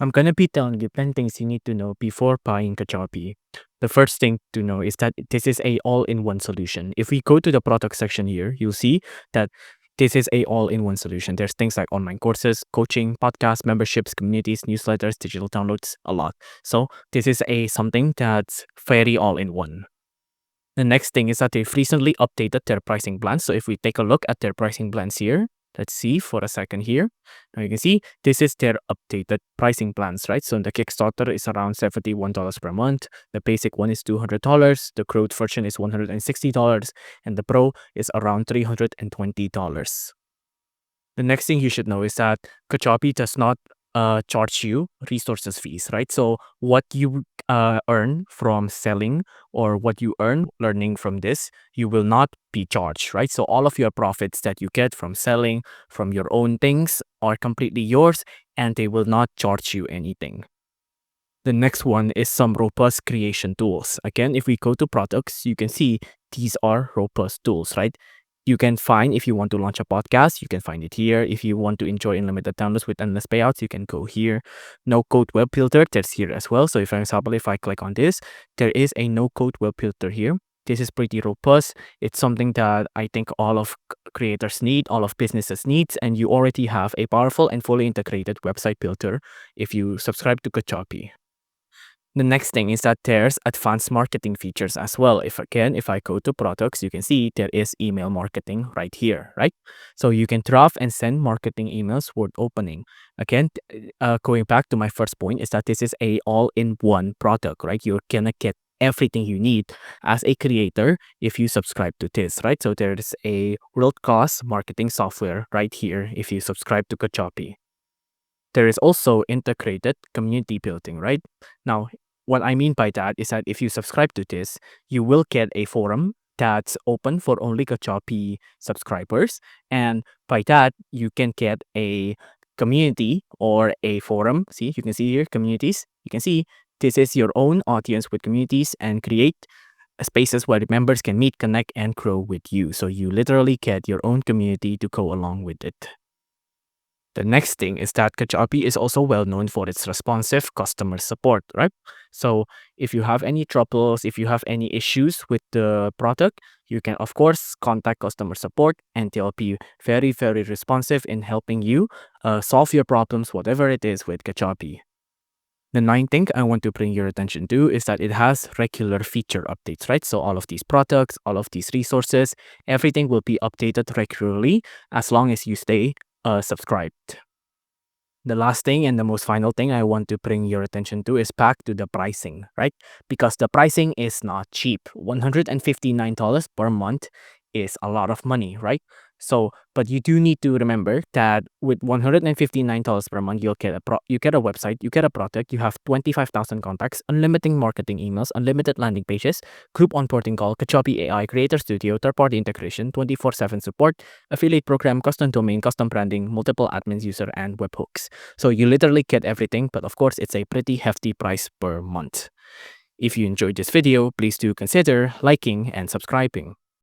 I'm gonna be telling you 10 things you need to know before buying Kajabi. The first thing to know is that this is a all-in-one solution. If we go to the product section here, you'll see that this is a all-in-one solution. There's things like online courses, coaching, podcasts, memberships, communities, newsletters, digital downloads, a lot. So this is a something that's very all-in-one. The next thing is that they've recently updated their pricing plans. So if we take a look at their pricing plans here, let's see for a second here. Now you can see this is their updated pricing plans, right? So the Kickstarter is around $71 per month. The basic one is $200. The growth version is $160. And the Pro is around $320. The next thing you should know is that Kajabi does not charge you resources fees, right? So what you earn from selling or what you earn learning from this, you will not be charged, right? So all of your profits that you get from selling from your own things are completely yours and they will not charge you anything. The next one is some robust creation tools. Again, if we go to products, you can see these are robust tools, right? You can find if you want to launch a podcast, you can find it here. If you want to enjoy unlimited downloads with endless payouts, you can go here. No code web filter, that's here as well. So if, for example, if I click on this, there is a no code web filter here. This is pretty robust. It's something that I think all of creators need, all of businesses needs, and you already have a powerful and fully integrated website builder if you subscribe to Kajabi. The next thing is that there's advanced marketing features as well. If I go to products, you can see there is email marketing right here, right? So you can draft and send marketing emails word opening. Again, going back to my first point is that this is a all-in-one product, right? You're gonna get everything you need as a creator if you subscribe to this, right? So there's a world-class marketing software right here if you subscribe to Kajabi. There is also integrated community building, right? Now, what I mean by that is that if you subscribe to this, you will get a forum that's open for only Kajabi subscribers. And by that, you can get a community or a forum. See, you can see here communities. You can see this is your own audience with communities and create spaces where the members can meet, connect, and grow with you. So you literally get your own community to go along with it. The next thing is that Kajabi is also well known for its responsive customer support, right? So if you have any troubles, if you have any issues with the product, you can of course contact customer support and they'll be very, very responsive in helping you solve your problems, whatever it is with Kajabi. The ninth thing I want to bring your attention to is that it has regular feature updates, right? So all of these products, all of these resources, everything will be updated regularly as long as you stay subscribed. The last thing and the most final thing I want to bring your attention to is back to the pricing, right? Because the pricing is not cheap. $159 per month is a lot of money, right? So, but you do need to remember that with $159 per month, you get a website, you get a product, you have 25,000 contacts, unlimited marketing emails, unlimited landing pages, group onboarding call, Kajabi AI, Creator Studio, third-party integration, 24/7 support, affiliate program, custom domain, custom branding, multiple admins, user, and webhooks. So you literally get everything, but of course, it's a pretty hefty price per month. If you enjoyed this video, please do consider liking and subscribing.